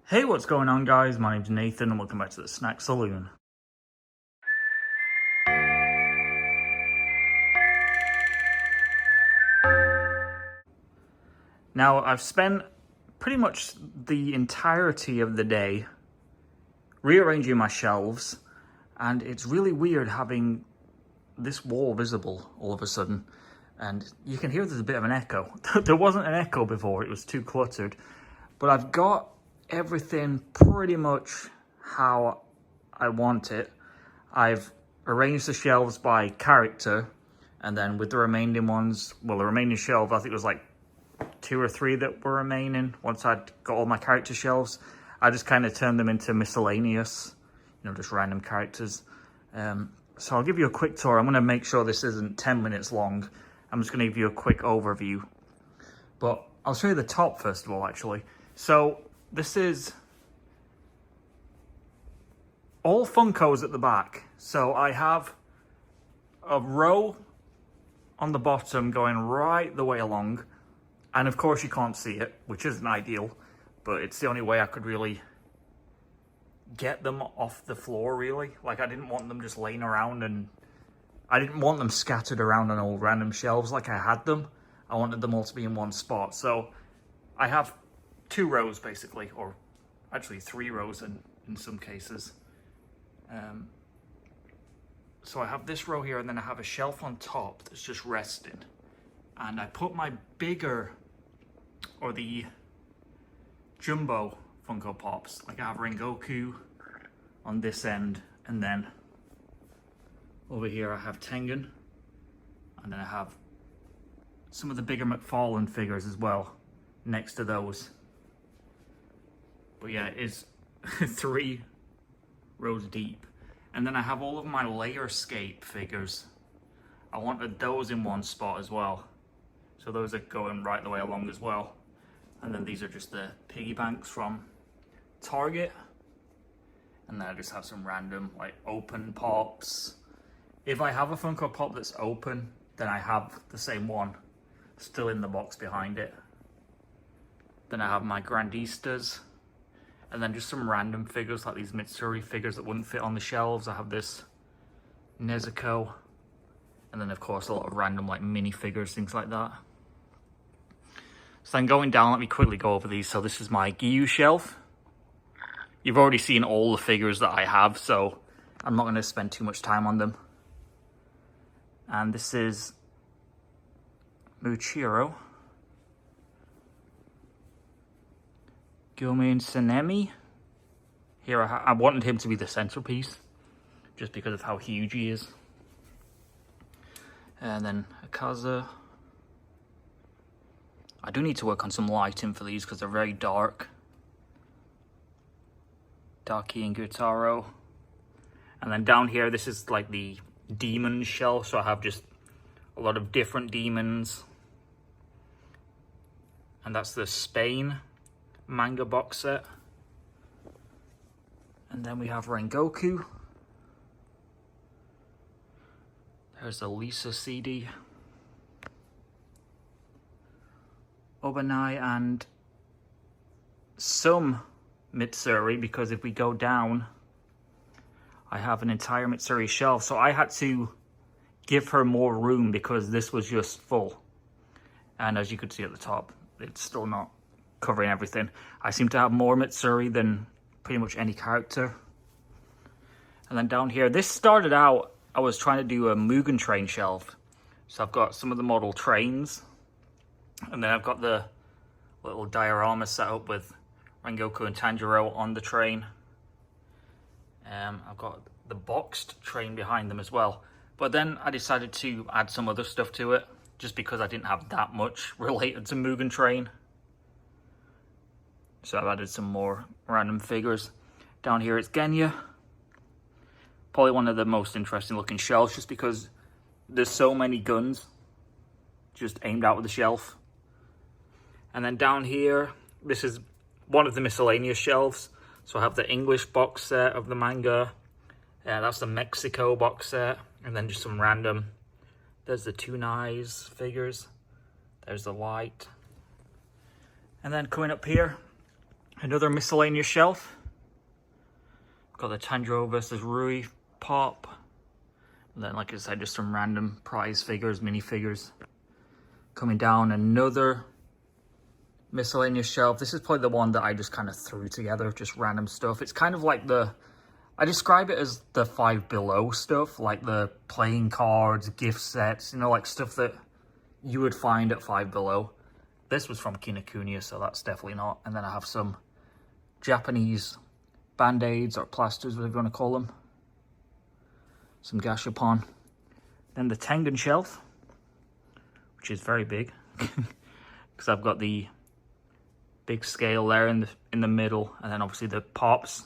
Hey, what's going on, guys? My name's Nathan and welcome back to the Snack Saloon. Now, I've spent pretty much the entirety of the day rearranging my shelves, and it's really weird having this wall visible all of a sudden. And you can hear there's a bit of an echo. There wasn't an echo before, it was too cluttered. But I've got everything pretty much how I want it. I've arranged the shelves by character, and then with the remaining ones, well, the remaining shelf, I think it was like 2 or 3 that were remaining. Once I'd got all my character shelves, I just kind of turned them into miscellaneous, just random characters. So I'll give you a quick tour. I'm going to make sure this isn't 10 minutes long. I'm just going to give you a quick overview. But I'll show you the top first of all, actually. So this is all Funkos at the back. So I have a row on the bottom going right the way along. And of course you can't see it, which isn't ideal, but it's the only way I could really get them off the floor, really. Like, I didn't want them just laying around, and I didn't want them scattered around on all random shelves like I had them. I wanted them all to be in one spot. So I have 2 rows basically, or actually 3 rows in some cases. So I have this row here, and then I have a shelf on top that's just resting. And I put my bigger, or the jumbo Funko Pops, like I have Rengoku on this end, and then over here I have Tengen, and then I have some of the bigger McFarlane figures as well next to those. But yeah, it is 3 rows deep. And then I have all of my Layerscape figures. I wanted those in one spot as well. So those are going right the way along as well. And then these are just the piggy banks from Target. And then I just have some random like open pops. If I have a Funko Pop that's open, then I have the same one still in the box behind it. Then I have my Grandistas. And then just some random figures like these Mitsuri figures that wouldn't fit on the shelves. I have this Nezuko. And then of course a lot of random like mini figures, things like that. So then going down, let me quickly go over these. So this is my Giyu shelf. You've already seen all the figures that I have, so I'm not going to spend too much time on them. And this is Muichiro. Gyomin Sanemi. Here I wanted him to be the centerpiece, just because of how huge he is. And then Akaza. I do need to work on some lighting for these because they're very dark. Daki and Gyutaro. And then down here, this is like the demon shelf, so I have just a lot of different demons. And that's the Spain manga box set. And then we have Rengoku. There's the Lisa CD. Obanai and some Mitsuri, because if we go down, I have an entire Mitsuri shelf. So I had to give her more room because this was just full. And as you could see at the top, it's still not covering everything. I seem to have more Mitsuri than pretty much any character. And then down here, this started out, I was trying to do a Mugen Train shelf. So I've got some of the model trains. And then I've got the little diorama set up with Rengoku and Tanjiro on the train. I've got the boxed train behind them as well. But then I decided to add some other stuff to it, just because I didn't have that much related to Mugen Train. So I've added some more random figures. Down here it's Genya. Probably one of the most interesting looking shelves, just because there's so many guns just aimed out of the shelf. And then down here, this is one of the miscellaneous shelves. So I have the English box set of the manga. That's the Mexico box set. And then just some random. There's the Tunais figures. There's the Light. And then coming up here, Another miscellaneous shelf. Got the Tanjiro versus Rui pop. And then, like I said, just some random prize figures, minifigures. Coming down, another miscellaneous shelf. This is probably the one that I just kind of threw together, just random stuff. It's kind of like I describe it as the Five Below stuff, like the playing cards, gift sets, you know, like stuff that you would find at Five Below. This was from Kinokuniya, so that's definitely not. And then I have some Japanese band-aids or plasters, whatever you want to call them. Some Gashapon. Then the Tengen shelf, which is very big, because I've got the big scale there in the middle, and then obviously the pops.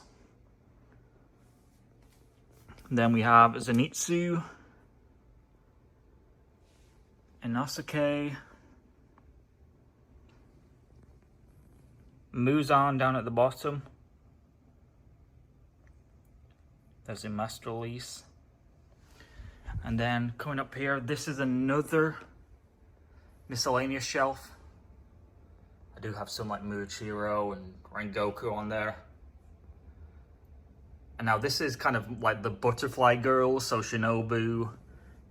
Then we have Zenitsu, Inosuke, Muzan down at the bottom. There's a Master Release. And then coming up here, this is another miscellaneous shelf. I do have some like Muichiro and Rengoku on there. And now this is kind of like the butterfly girls, so Shinobu,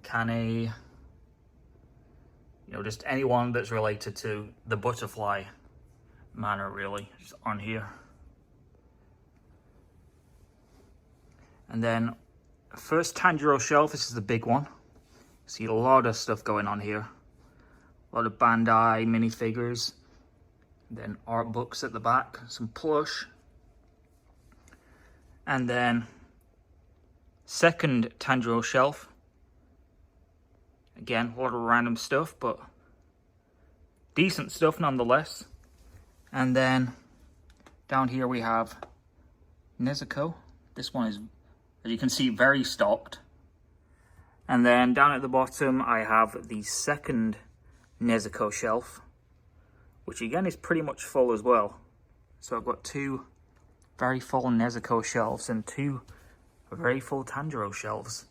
Kane, you know, just anyone that's related to the butterfly manner, really, just on here. And then first Tanjiro shelf, this is the big one. See a lot of stuff going on here. A lot of Bandai minifigures. Then art books at the back, some plush. And then second Tanjiro shelf. Again, a lot of random stuff, but decent stuff nonetheless. And then down here we have Nezuko. This one is, as you can see, very stocked. And then down at the bottom I have the second Nezuko shelf, which again is pretty much full as well. So I've got two very full Nezuko shelves and two very full Tanjiro shelves.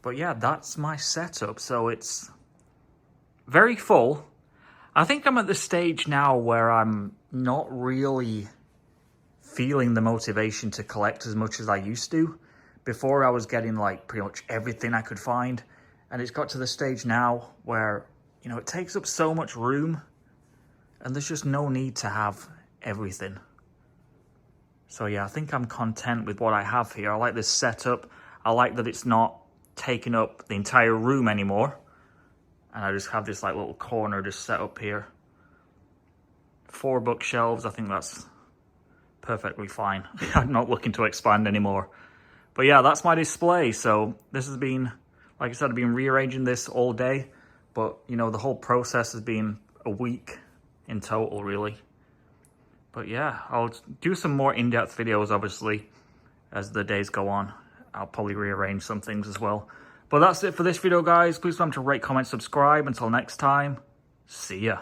But yeah, that's my setup. So it's very full. I think I'm at the stage now where I'm not really feeling the motivation to collect as much as I used to. Before I was getting like pretty much everything I could find. And it's got to the stage now where, you know, it takes up so much room and there's just no need to have everything. So yeah, I think I'm content with what I have here. I like this setup. I like that it's not taking up the entire room anymore. And I just have this like little corner just set up here. 4 bookshelves, I think that's perfectly fine. I'm not looking to expand anymore. But yeah, that's my display. So this has been, like I said, I've been rearranging this all day. But, you know, the whole process has been a week in total, really. But yeah, I'll do some more in-depth videos, obviously, as the days go on. I'll probably rearrange some things as well. But that's it for this video, guys. Please remember to rate, comment, subscribe. Until next time, see ya.